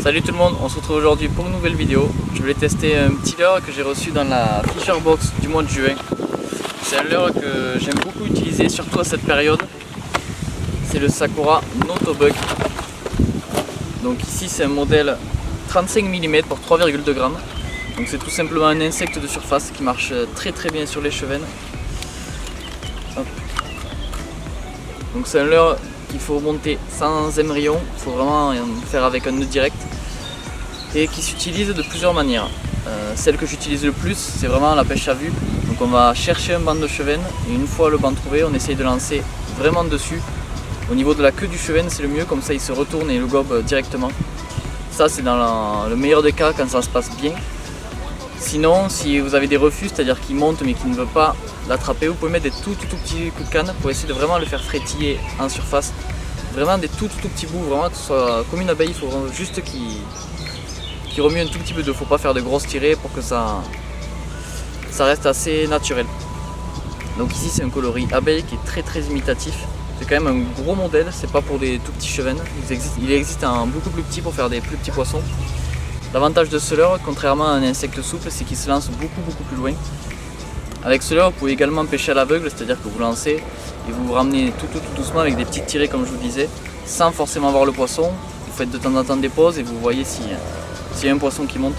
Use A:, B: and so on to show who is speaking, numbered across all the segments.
A: Salut tout le monde, on se retrouve aujourd'hui pour une nouvelle vidéo. Je voulais tester un petit leurre que j'ai reçu dans la Fisher Box du mois de juin. C'est un leurre que j'aime beaucoup utiliser, surtout à cette période. C'est le Sakura Notobug. Donc ici c'est un modèle 35 mm pour 3,2 grammes. Donc c'est tout simplement un insecte de surface qui marche très bien sur les chevennes. Hop. Donc c'est un leurre qu'il faut monter sans émerillon, il faut vraiment faire avec un nœud direct et qui s'utilise de plusieurs manières. Celle que j'utilise le plus, c'est vraiment la pêche à vue. Donc on va chercher un banc de chevenne et une fois le banc trouvé, on essaye de lancer vraiment dessus. Au niveau de la queue du chevenne, c'est le mieux, comme ça il se retourne et le gobe directement. Ça c'est dans le meilleur des cas quand ça se passe bien. Sinon, si vous avez des refus, c'est-à-dire qu'il monte mais qu'il ne veut pas l'attraper, vous pouvez mettre des tout petits coups de canne pour essayer de vraiment le faire frétiller en surface. Vraiment des tout petits bouts, vraiment que ce soit comme une abeille, il faut juste qu'il remue un tout petit peu d'eau. Il ne faut pas faire de grosses tirées pour que ça reste assez naturel. Donc ici c'est un coloris abeille qui est très imitatif. C'est quand même un gros modèle, c'est pas pour des tout petits chevennes. Il existe un beaucoup plus petit pour faire des plus petits poissons. L'avantage de ce leurre, contrairement à un insecte souple, c'est qu'il se lance beaucoup plus loin. Avec ce leurre, vous pouvez également pêcher à l'aveugle, c'est-à-dire que vous lancez et vous ramenez tout doucement avec des petites tirées comme je vous disais, sans forcément voir le poisson. Vous faites de temps en temps des pauses et vous voyez s'il y a un poisson qui monte.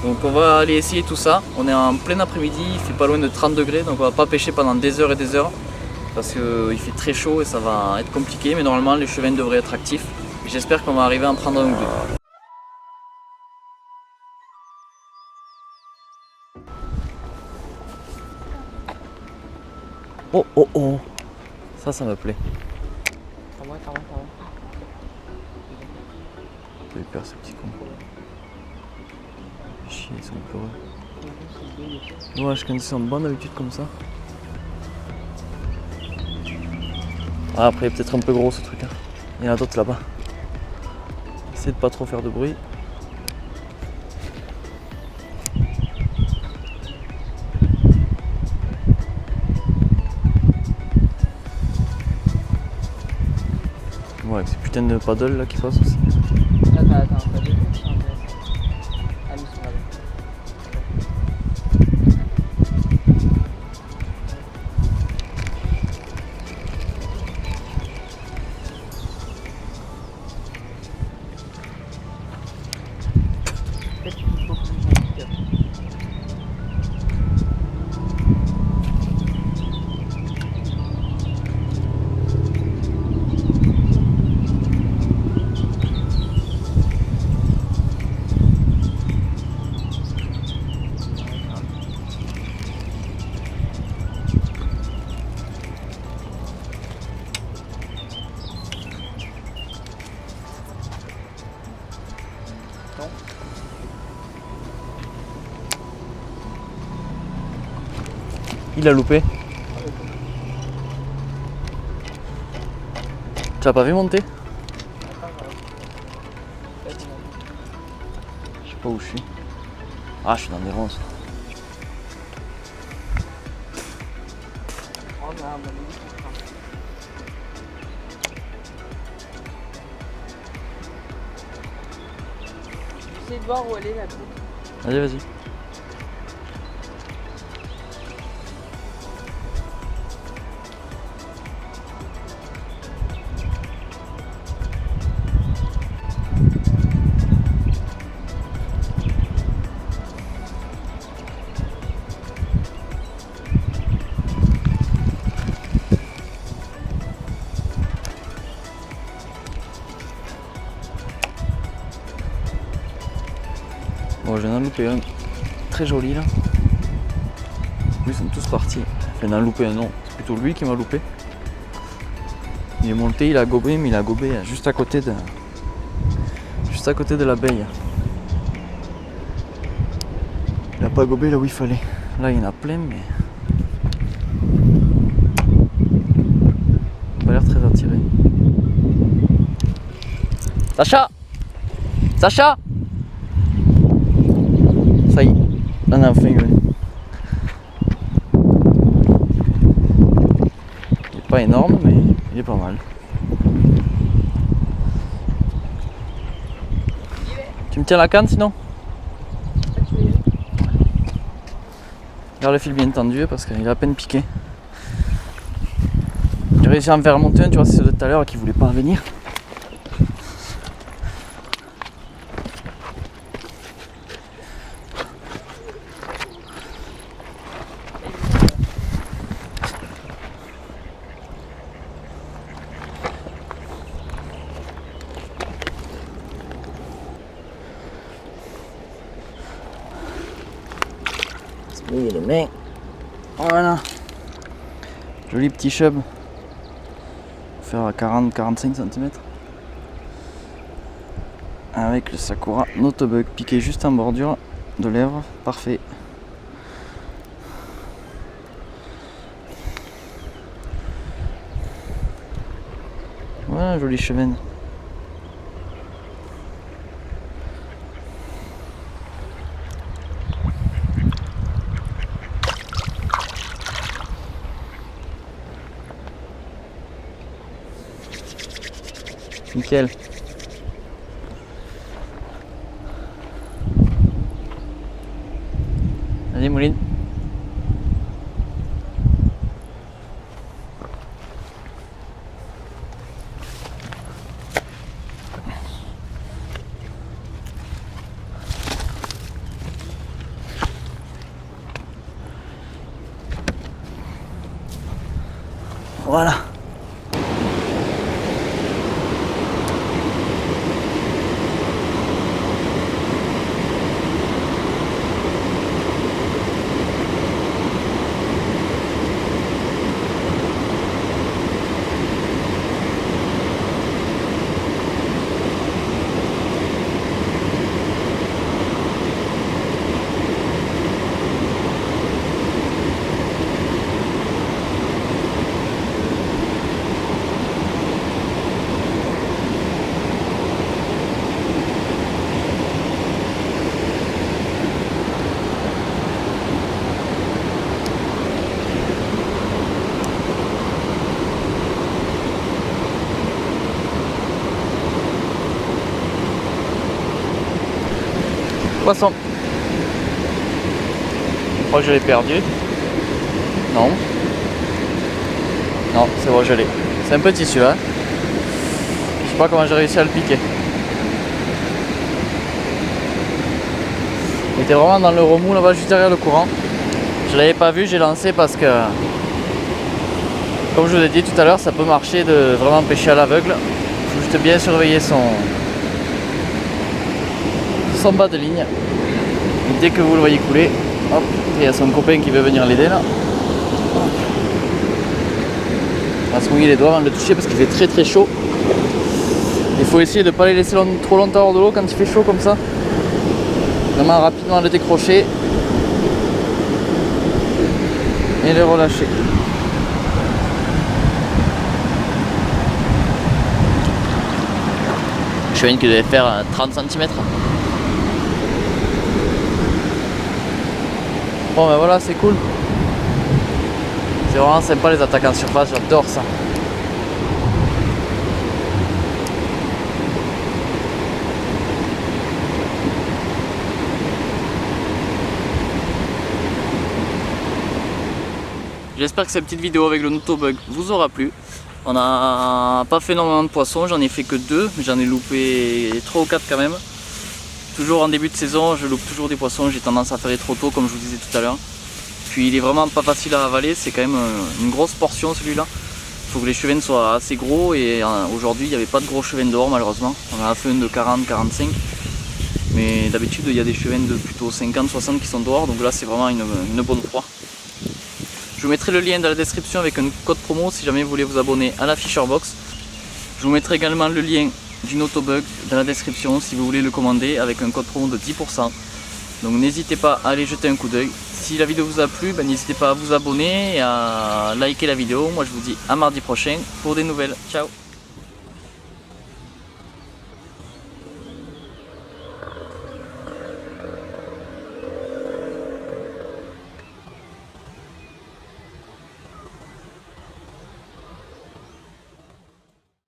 A: Donc on va aller essayer tout ça. On est en plein après-midi, il fait pas loin de 30 degrés, donc on va pas pêcher pendant des heures et des heures parce qu'il fait très chaud et ça va être compliqué, mais normalement les chevennes devraient être actifs. J'espère qu'on va arriver à en prendre un ou deux. Oh, ça me plaît. J'ai eu peur ces petits cons. Chier, ils sont peureux. Ouais, je connais ça en bonne habitude comme ça. Ah, après il est peut-être un peu gros ce truc hein. Il y en a d'autres là-bas. Essayez de pas trop faire de bruit. Ouais, avec ces putains de paddles là qui passent aussi.
B: Attends, pas de
A: Il a loupé. Tu l'as pas vu monter? Je sais pas où je suis. Ah, je suis dans des ronces.
B: J'essaie de voir où elle est la coupe.
A: Vas-y. Bon, je viens d'en louper un très joli là. Ils sont tous partis. Je viens d'en louper un, non, c'est plutôt lui qui m'a loupé. Il est monté, il a gobé, mais il a gobé juste à côté de l'abeille. Il a pas gobé là où il fallait. Là il y en a plein, mais il a pas l'air très attiré. Sacha! Ça y est, on a enfin eu. Il n'est pas énorme, mais il est pas mal. Tu me tiens la canne sinon?
B: Ah, tu veux y aller?
A: Garde le fil bien tendu parce qu'il a à peine piqué. J'ai réussi à en faire remonter un, tu vois, c'est ceux de tout à l'heure qui voulaient pas venir. Se mouiller les mains. Voilà. Joli petit chub. Faire à 40-45 cm. Avec le Sakura Notobug piqué juste en bordure de lèvres. Parfait. Voilà, jolie chevenne. Nickel. Allez Mouline. Voilà. Poisson. Je crois que je l'ai perdu. Non. Non, c'est bon, je l'ai. C'est un petit celui-là. Je sais pas comment j'ai réussi à le piquer. Il était vraiment dans le remous là-bas, juste derrière le courant. Je l'avais pas vu, j'ai lancé parce que, comme je vous ai dit tout à l'heure, ça peut marcher de vraiment pêcher à l'aveugle. Il faut juste bien surveiller son bas de ligne. Et dès que vous le voyez couler, hop, il y a son copain qui veut venir l'aider là. On va se mouiller les doigts avant de le toucher parce qu'il fait très très chaud. Il faut essayer de ne pas les laisser trop longtemps hors de l'eau quand il fait chaud comme ça. Vraiment rapidement le décrocher et le relâcher. Je viens qui devait faire 30 cm. Bon ben voilà, c'est cool. C'est vraiment sympa les attaques en surface, j'adore ça. J'espère que cette petite vidéo avec le Notobug vous aura plu. On n'a pas fait énormément de poissons, j'en ai fait que 2, mais j'en ai loupé 3 ou 4 quand même. Toujours en début de saison, je loupe toujours des poissons, j'ai tendance à faire trop tôt comme je vous disais tout à l'heure. Puis il est vraiment pas facile à avaler, c'est quand même une grosse portion celui-là. Il faut que les chevennes soient assez gros et aujourd'hui il n'y avait pas de gros chevennes dehors malheureusement. On a fait une de 40-45, mais d'habitude il y a des chevennes de plutôt 50-60 qui sont dehors, donc là c'est vraiment une bonne proie. Je vous mettrai le lien dans la description avec un code promo si jamais vous voulez vous abonner à la Fisher Box. Je vous mettrai également le lien du Notobug dans la description si vous voulez le commander avec un code promo de 10%. Donc n'hésitez pas à aller jeter un coup d'œil. Si la vidéo vous a plu, n'hésitez pas à vous abonner et à liker la vidéo. Moi je vous dis à mardi prochain pour des nouvelles. Ciao!